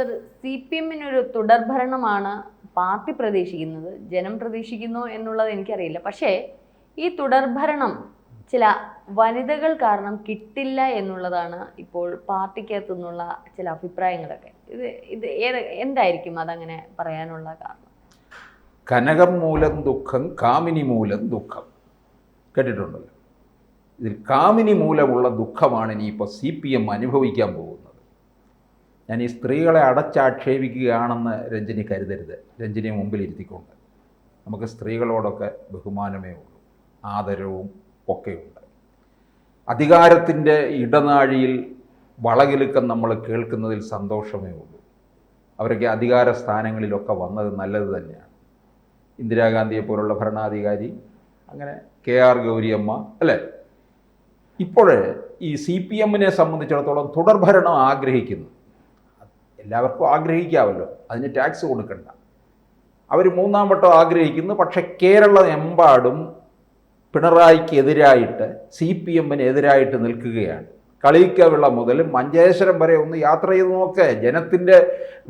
Sir, CPM ഒരു തുടർഭരണമാണ് party പ്രതീക്ഷിക്കുന്നത്, ജനം പ്രതീക്ഷിക്കുന്നു എന്നുള്ളത് എനിക്കറിയില്ല. പക്ഷേ ഈ തുടർഭരണം ചില വനിതകൾ കാരണം കിട്ടില്ല എന്നുള്ളതാണ് ഇപ്പോൾ പാർട്ടിക്കകത്തു നിന്നുള്ള ചില അഭിപ്രായങ്ങളൊക്കെ. എന്തായിരിക്കും അതങ്ങനെ പറയാനുള്ള കാരണം? കനകം മൂലം ദുഃഖം, കാമിനി മൂലം ദുഃഖം കേട്ടിട്ടുണ്ടല്ലോ. ഇതിൽ കാമിനി മൂലമുള്ള ദുഃഖമാണ് ഇനിയിപ്പോൾ CPM അനുഭവിക്കാൻ പോകുന്നത്. ഞാൻ ഈ സ്ത്രീകളെ അടച്ചാക്ഷേപിക്കുകയാണെന്ന് രഞ്ജിനി കരുതരുത്. രഞ്ജിനിയെ മുമ്പിലിരുത്തിക്കൊണ്ട് നമുക്ക് സ്ത്രീകളോടൊക്കെ ബഹുമാനമേ ഉള്ളൂ, ആദരവും ഒക്കെയുണ്ട്. അധികാരത്തിൻ്റെ ഇടനാഴിയിൽ വളകിലുക്കം നമ്മൾ കേൾക്കുന്നതിൽ സന്തോഷമേ ഉള്ളൂ. അവരൊക്കെ അധികാര സ്ഥാനങ്ങളിലൊക്കെ വന്നത് നല്ലത് തന്നെയാണ്. ഇന്ദിരാഗാന്ധിയെ പോലുള്ള ഭരണാധികാരി, അങ്ങനെ KR ഗൗരിയമ്മ അല്ലേ. ഇപ്പോൾ ഈ CPM-നെ സംബന്ധിച്ചിടത്തോളം തുടർഭരണം ആഗ്രഹിക്കുന്നു. എല്ലാവർക്കും ആഗ്രഹിക്കാമല്ലോ, അതിന് ടാക്സ് കൊടുക്കണ്ട. അവർ മൂന്നാം വട്ടം ആഗ്രഹിക്കുന്നു. പക്ഷേ കേരളമെമ്പാടും പിണറായിക്കെതിരായിട്ട് CPM-ന് എതിരായിട്ട് നിൽക്കുകയാണ്. കളിക്കവിള മുതൽ മഞ്ചേശ്വരം വരെ ഒന്ന് യാത്ര ചെയ്ത് നോക്ക്. ജനത്തിന്റെ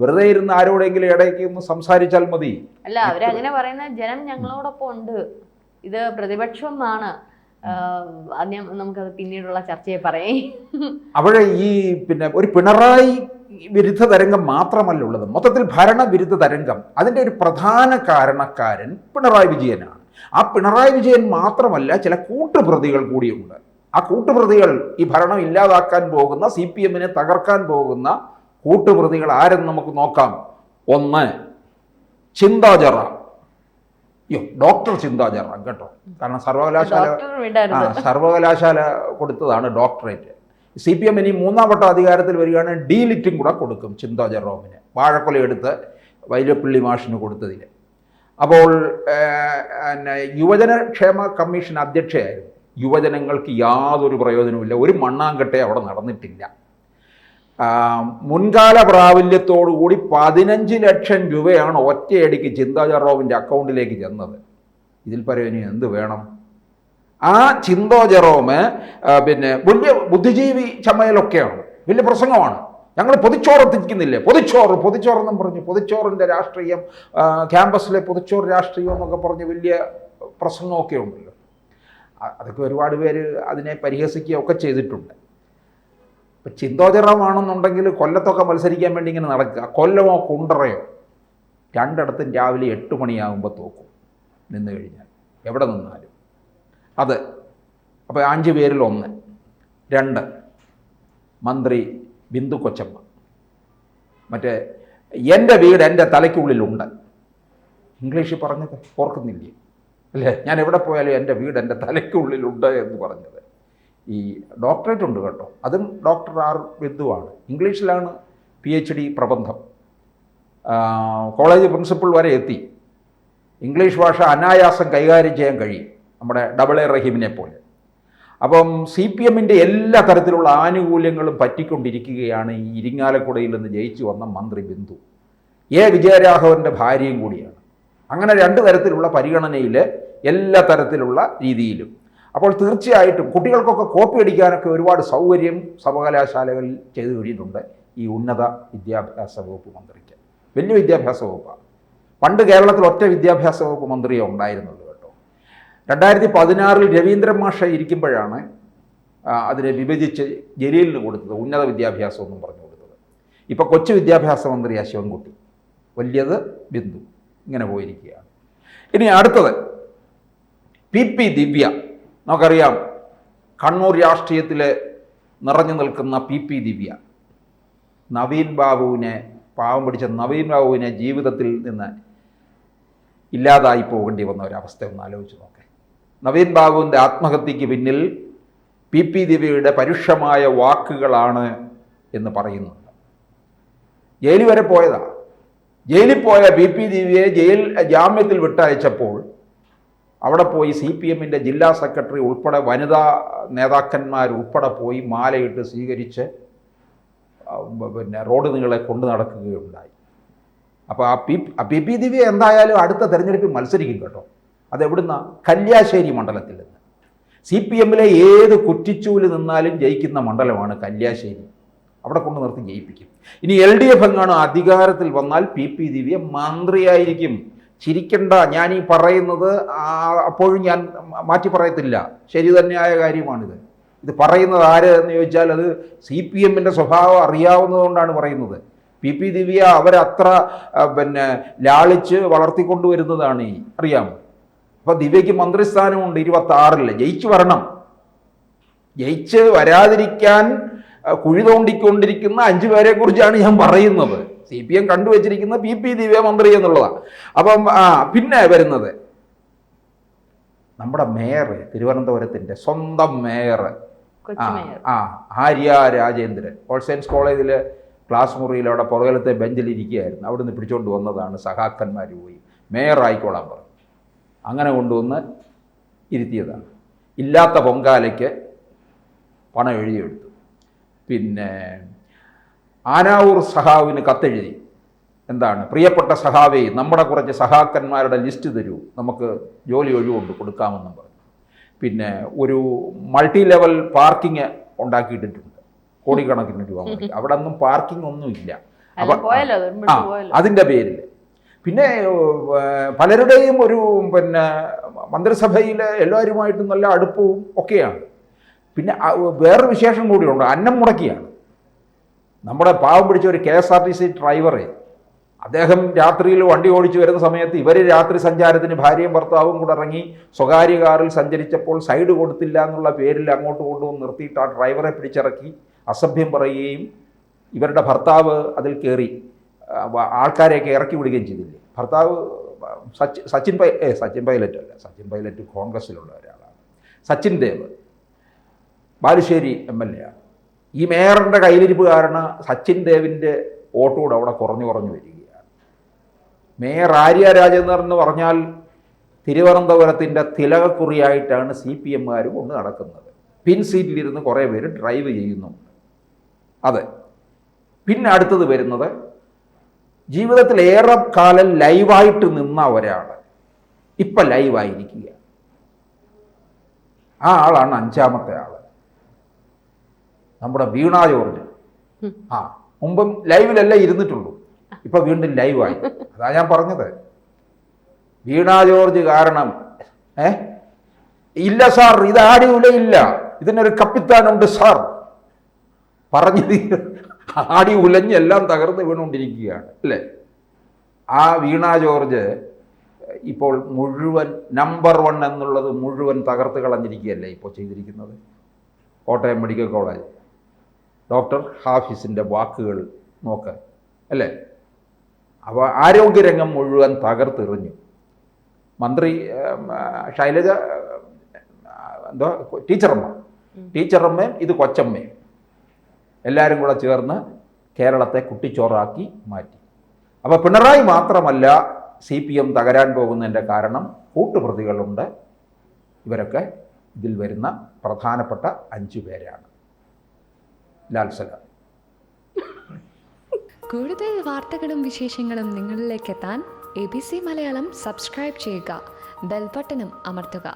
വെറുതെ ഇരുന്ന് ആരോടെങ്കിലും ഇടയ്ക്ക് ഒന്ന് സംസാരിച്ചാൽ മതി. അല്ല, അവരങ്ങനെ പറയുന്ന ജനം ഞങ്ങളോടൊപ്പം ഉണ്ട്, ഇത് പ്രതിപക്ഷമാണ്. നമുക്കത് പിന്നീടുള്ള ചർച്ചയെ പറയാം. അവിടെ ഈ ഒരു പിണറായി വിരുദ്ധ തരംഗം മാത്രമല്ല ഉള്ളത്, മൊത്തത്തിൽ ഭരണവിരുദ്ധ തരംഗം. അതിൻ്റെ ഒരു പ്രധാന കാരണക്കാരൻ പിണറായി വിജയനാണ്. ആ പിണറായി വിജയൻ മാത്രമല്ല, ചില കൂട്ടുപ്രതികൾ കൂടിയുണ്ട്. ആ കൂട്ടുപ്രതികൾ ഈ ഭരണം ഇല്ലാതാക്കാൻ പോകുന്ന, CPM-നെ തകർക്കാൻ പോകുന്ന കൂട്ടുപ്രതികൾ ആരെന്ന് നമുക്ക് നോക്കാം. ഒന്ന്, ചിന്താ ജെറോം. ഡോക്ടർ ചിന്താ ജെറോം കേട്ടോ. കാരണം സർവകലാശാല കൊടുത്തതാണ് ഡോക്ടറേറ്റ്. CPM ഇനി മൂന്നാം വട്ടം അധികാരത്തിൽ വരികയാണെങ്കിൽ ഡീലിറ്റും കൂടെ കൊടുക്കും ചിന്താ ജെറോമിന്, വാഴക്കൊല എടുത്ത് വൈലപ്പള്ളി മാഷിന് കൊടുത്തതിൽ. അപ്പോൾ യുവജനക്ഷേമ കമ്മീഷൻ അധ്യക്ഷയായിരുന്നു. യുവജനങ്ങൾക്ക് യാതൊരു പ്രയോജനവുമില്ല, ഒരു മണ്ണാങ്കട്ടെ അവിടെ നടന്നിട്ടില്ല. മുൻകാല പ്രാബല്യത്തോടുകൂടി 15 ലക്ഷം രൂപയാണ് ഒറ്റയടിക്ക് ചിന്താ ജെറോമിൻ്റെ അക്കൗണ്ടിലേക്ക് ചെന്നത്. ഇതിൽ പരം എന്ത് വേണം? ആ ചിന്താ ജെറോം വലിയ ബുദ്ധിജീവി ചമയലൊക്കെയാണ്, വലിയ പ്രസംഗമാണ്. ഞങ്ങൾ പൊതിച്ചോറ് എത്തിക്കുന്നില്ലേ, പൊതിച്ചോറെന്നും പറഞ്ഞ് പൊതിച്ചോറിൻ്റെ രാഷ്ട്രീയം, ക്യാമ്പസിലെ പൊതിച്ചോറ് രാഷ്ട്രീയം എന്നൊക്കെ പറഞ്ഞ് വലിയ പ്രസംഗമൊക്കെ ഉണ്ടല്ലോ. അതൊക്കെ ഒരുപാട് പേര് അതിനെ പരിഹസിക്കുകയൊക്കെ ചെയ്തിട്ടുണ്ട്. ഇപ്പം ചിന്താ ജെറോമാണെന്നുണ്ടെങ്കിൽ കൊല്ലത്തൊക്കെ മത്സരിക്കാൻ വേണ്ടി ഇങ്ങനെ നടക്കുക. കൊല്ലമോ കുണ്ടറയോ രണ്ടിടത്തും രാവിലെ 8 മണിയാകുമ്പോൾ തോക്കും നിന്ന് കഴിഞ്ഞാൽ, എവിടെ നിന്നാലും. അത് അപ്പോൾ 5 പേരിൽ 1. 2, മന്ത്രി ബിന്ദു കൊച്ചമ്മ. മറ്റേ എൻ്റെ വീട് എൻ്റെ തലയ്ക്കുള്ളിലുണ്ട്, ഇംഗ്ലീഷിൽ പറഞ്ഞത് ഓർക്കുന്നില്ലേ അല്ലേ? ഞാൻ എവിടെ പോയാലും എൻ്റെ വീട് എൻ്റെ തലയ്ക്കുള്ളിലുണ്ട് എന്ന് പറഞ്ഞത്. ഈ ഡോക്ടറേറ്റ് ഉണ്ട് കേട്ടോ, അതും ഡോക്ടർ R ബിന്ദുവാണ്. ഇംഗ്ലീഷിലാണ് PhD പ്രബന്ധം. കോളേജ് പ്രിൻസിപ്പൽ വരെ എത്തി. ഇംഗ്ലീഷ് ഭാഷ അനായാസം കൈകാര്യം ചെയ്യാൻ കഴിയും, നമ്മുടെ AA റഹീമിനെ പോലെ. അപ്പം CPM-ൻ്റെ എല്ലാ തരത്തിലുള്ള ആനുകൂല്യങ്ങളും പറ്റിക്കൊണ്ടിരിക്കുകയാണ് ഈ ഇരിങ്ങാലക്കുടയിൽ നിന്ന് ജയിച്ചു വന്ന മന്ത്രി ബിന്ദു. വിജയരാഘവൻ്റെ ഭാര്യയും കൂടിയാണ്. അങ്ങനെ 2 തരത്തിലുള്ള പരിഗണനയിൽ, എല്ലാ തരത്തിലുള്ള രീതിയിലും. അപ്പോൾ തീർച്ചയായിട്ടും കുട്ടികൾക്കൊക്കെ കോപ്പി അടിക്കാനൊക്കെ ഒരുപാട് സൗകര്യം സർവകലാശാലകളിൽ ചെയ്തു കഴിഞ്ഞിട്ടുണ്ട് ഈ ഉന്നത വിദ്യാഭ്യാസ വകുപ്പ് മന്ത്രിക്ക്. വലിയ വിദ്യാഭ്യാസ വകുപ്പാണ്. പണ്ട് കേരളത്തിൽ ഒറ്റ വിദ്യാഭ്യാസ വകുപ്പ് മന്ത്രിയെ ഉണ്ടായിരുന്നുള്ളൂ കേട്ടോ. 2016 രവീന്ദ്രൻ മാഷ ഇരിക്കുമ്പോഴാണ് അതിനെ വിഭജിച്ച് ജലീലിന് കൊടുത്തത്, ഉന്നത വിദ്യാഭ്യാസം എന്നും പറഞ്ഞു കൊടുത്തത്. ഇപ്പോൾ കൊച്ചു വിദ്യാഭ്യാസ മന്ത്രിയാ ശിവൻകുട്ടി, വലിയത് ബിന്ദു. ഇങ്ങനെ പോയിരിക്കുകയാണ്. ഇനി അടുത്തത് PP ദിവ്യ. നമുക്കറിയാം, കണ്ണൂർ രാഷ്ട്രീയത്തിൽ നിറഞ്ഞു നിൽക്കുന്ന PP ദിവ്യ. നവീൻ ബാബുവിനെ, പാവം പിടിച്ച നവീൻ ബാബുവിനെ ജീവിതത്തിൽ നിന്ന് ഇല്ലാതായി പോകേണ്ടി വന്ന ഒരവസ്ഥ ഒന്ന് ആലോചിച്ച് നോക്കേ. നവീൻ ബാബുവിൻ്റെ ആത്മഹത്യക്ക് പിന്നിൽ PP ദിവ്യയുടെ പരുഷമായ വാക്കുകളാണ് എന്ന് പറയുന്നുണ്ട്. ജയിലിൽ വരെ പോയതാ. ജയിലിൽ പോയ PP ദിവ്യയെ ജാമ്യത്തിൽ വിട്ടയച്ചപ്പോൾ അവിടെ പോയി CPM-ൻ്റെ ജില്ലാ സെക്രട്ടറി ഉൾപ്പെടെ വനിതാ നേതാക്കന്മാരുൾപ്പെടെ പോയി മാലയിട്ട് സ്വീകരിച്ച് റോഡ് നീളെ കൊണ്ടു നടക്കുകയുണ്ടായി. അപ്പോൾ ആ PP ദിവ്യ എന്തായാലും അടുത്ത തെരഞ്ഞെടുപ്പിൽ മത്സരിക്കും കേട്ടോ. അതെവിടുന്ന? കല്യാശ്ശേരി മണ്ഡലത്തിൽ നിന്ന്. CPM-ലെ ഏത് കുറ്റിച്ചൂല് നിന്നാലും ജയിക്കുന്ന മണ്ഡലമാണ് കല്യാശ്ശേരി. അവിടെ കൊണ്ട് നിർത്തി ജയിപ്പിക്കും. ഇനി LDF എങ്ങാനും അധികാരത്തിൽ വന്നാൽ PP ദിവ്യ മന്ത്രിയായിരിക്കും. ചിരിക്കണ്ട, ഞാൻ ഈ പറയുന്നത് അപ്പോഴും ഞാൻ മാറ്റി പറയത്തില്ല, ശരി തന്നെയായ കാര്യമാണിത്. ഇത് പറയുന്നത് ആര് എന്ന് ചോദിച്ചാൽ അത് CPMൻ്റെ സ്വഭാവം അറിയാവുന്നതുകൊണ്ടാണ് പറയുന്നത്. PP ദിവ്യ അവരത്ര ലാളിച്ച് വളർത്തിക്കൊണ്ടുവരുന്നതാണ് അറിയാമോ. അപ്പോൾ ദിവ്യയ്ക്ക് മന്ത്രിസ്ഥാനമുണ്ട് 26-ൽ. ജയിച്ചു വരണം. ജയിച്ച് വരാതിരിക്കാൻ കുഴി തോണ്ടിക്കൊണ്ടിരിക്കുന്ന 5 പേരെ കുറിച്ചാണ് ഞാൻ പറയുന്നത്. CPM കണ്ടുവച്ചിരിക്കുന്ന PP ദിവ്യ മന്ത്രി എന്നുള്ളതാണ്. അപ്പം പിന്നെ വരുന്നത് നമ്മുടെ മേയർ, തിരുവനന്തപുരത്തിൻ്റെ സ്വന്തം mayor Arya Rajendran. All science കോളേജിൽ ക്ലാസ് മുറിയിൽ അവിടെ പുറകിലത്തെ ബെഞ്ചിലിരിക്കുകയായിരുന്നു. അവിടെ നിന്ന് പിടിച്ചുകൊണ്ട് വന്നതാണ്. സഹാക്കന്മാർ പോയി മേയർ ആയിക്കോളാൻ പറഞ്ഞു. അങ്ങനെ കൊണ്ടുവന്ന് ഇരുത്തിയതാണ്. ഇല്ലാത്ത പൊങ്കാലയ്ക്ക് പണം എഴുതിയെടുത്തു. പിന്നെ ആനാവൂർ സഹാവിന് കത്തെഴുതി. എന്താണ്? പ്രിയപ്പെട്ട സഹാവേ, നമ്മുടെ കുറച്ച് സഹാക്കന്മാരുടെ ലിസ്റ്റ് തരൂ, നമുക്ക് ജോലി ഒഴിവുണ്ട്, കൊടുക്കാമെന്നും പറഞ്ഞു. പിന്നെ ഒരു മൾട്ടി ലെവൽ പാർക്കിംഗ് ഉണ്ടാക്കിയിട്ടിട്ടുണ്ട്, കോടിക്കണക്കിന് രൂപ മുടക്കി. അവിടെ ഒന്നും പാർക്കിംഗ് ഒന്നുമില്ല. അതിൻ്റെ പേരിൽ പിന്നെ പലരുടെയും ഒരു മന്ത്രിസഭയിൽ എല്ലാവരുമായിട്ടും നല്ല അടുപ്പവും ഒക്കെയാണ്. പിന്നെ വേറൊരു വിശേഷം കൂടിയുണ്ട്, അന്നം മുടക്കിയാണ്. നമ്മുടെ പാവം പിടിച്ച ഒരു KSRTC ഡ്രൈവറെ, അദ്ദേഹം രാത്രിയിൽ വണ്ടി ഓടിച്ചു വരുന്ന സമയത്ത് ഇവർ രാത്രി സഞ്ചാരത്തിന് ഭാര്യയും ഭർത്താവും കൂടെ ഇറങ്ങി സ്വകാര്യ കാറിൽ സഞ്ചരിച്ചപ്പോൾ സൈഡ് കൊടുത്തില്ല എന്നുള്ള പേരിൽ അങ്ങോട്ട് കൊണ്ടുവന്ന് നിർത്തിയിട്ട് ആ ഡ്രൈവറെ പിടിച്ചിറക്കി അസഭ്യം പറയുകയും ഇവരുടെ ഭർത്താവ് അതിൽ കയറി ആൾക്കാരെയൊക്കെ ഇറക്കി വിടുകയും ചെയ്തില്ലേ. ഭർത്താവ് സച്ചിൻ പൈലറ്റ് അല്ല, സച്ചിൻ പൈലറ്റ് കോൺഗ്രസ്സിലുള്ള ഒരാളാണ്. സച്ചിൻ ദേവ് ബാലുശ്ശേരി MLA ആണ്. ഈ മേയറിൻ്റെ കയ്യിലിരിപ്പ് കാരണം സച്ചിൻ ദേവിൻ്റെ വോട്ടുകൂടെ അവിടെ കുറഞ്ഞു വരികയാണ്. മേയർ ആര്യ രാജേന്ദ്രൻ എന്ന് പറഞ്ഞാൽ തിരുവനന്തപുരത്തിൻ്റെ തിലകക്കുറിയായിട്ടാണ് CPMകാർ കൊണ്ട് നടക്കുന്നത്. പിൻ സീറ്റിലിരുന്ന് കുറേ പേര് ഡ്രൈവ് ചെയ്യുന്നുണ്ട്. അതെ. പിന്നെ അടുത്തത് വരുന്നത് ജീവിതത്തിൽ ഏറെ കാലം ലൈവായിട്ട് നിന്ന ഒരാൾ ഇപ്പം ലൈവായിരിക്കുക. ആ ആളാണ് 5ാമത്തെ ആൾ, നമ്മുടെ വീണ ജോർജ്. മുമ്പും ലൈവിലല്ല ഇരുന്നിട്ടുള്ളൂ, ഇപ്പം വീണ്ടും ലൈവായി. അതാ ഞാൻ പറഞ്ഞത്. വീണ ജോർജ് കാരണം ഇല്ല സാർ, ഇത് ആടിയുലയില്ല, ഇതിനൊരു കപ്പിത്താനുണ്ട് സാർ പറഞ്ഞത് ആടി ഉലഞ്ഞ് എല്ലാം തകർന്ന് വീണുകൊണ്ടിരിക്കുകയാണ് അല്ലേ. ആ വീണ ജോർജ് ഇപ്പോൾ മുഴുവൻ നമ്പർ 1 എന്നുള്ളത് മുഴുവൻ തകർത്ത് കളഞ്ഞിരിക്കുകയല്ലേ ഇപ്പോൾ ചെയ്തിരിക്കുന്നത്. കോട്ടയം മെഡിക്കൽ കോളേജ് ഡോക്ടർ ഹാഫിസിൻ്റെ വാക്കുകൾ നോക്ക് അല്ലേ. അപ്പോൾ ആരോഗ്യരംഗം മുഴുവൻ തകർത്തെറിഞ്ഞു. മന്ത്രി ശൈലജ ടീച്ചറമ്മയും ഇത് കൊച്ചമ്മയും എല്ലാവരും കൂടെ ചേർന്ന് കേരളത്തെ കുട്ടിച്ചോറാക്കി മാറ്റി. അപ്പോൾ പിണറായി മാത്രമല്ല CPM തകരാൻ പോകുന്നതിൻ്റെ കാരണം കൂട്ടുപ്രതികളുണ്ട്. ഇവരൊക്കെ ഇതിൽ വരുന്ന പ്രധാനപ്പെട്ട 5 പേരാണ്. ലാൽ സലാം. കൂടുതൽ വാർത്തകളും വിശേഷങ്ങളും നിങ്ങളിലേക്ക് എത്താൻ ABC മലയാളം സബ്സ്ക്രൈബ് ചെയ്യുക, ബെൽ ബട്ടണും അമർത്തുക.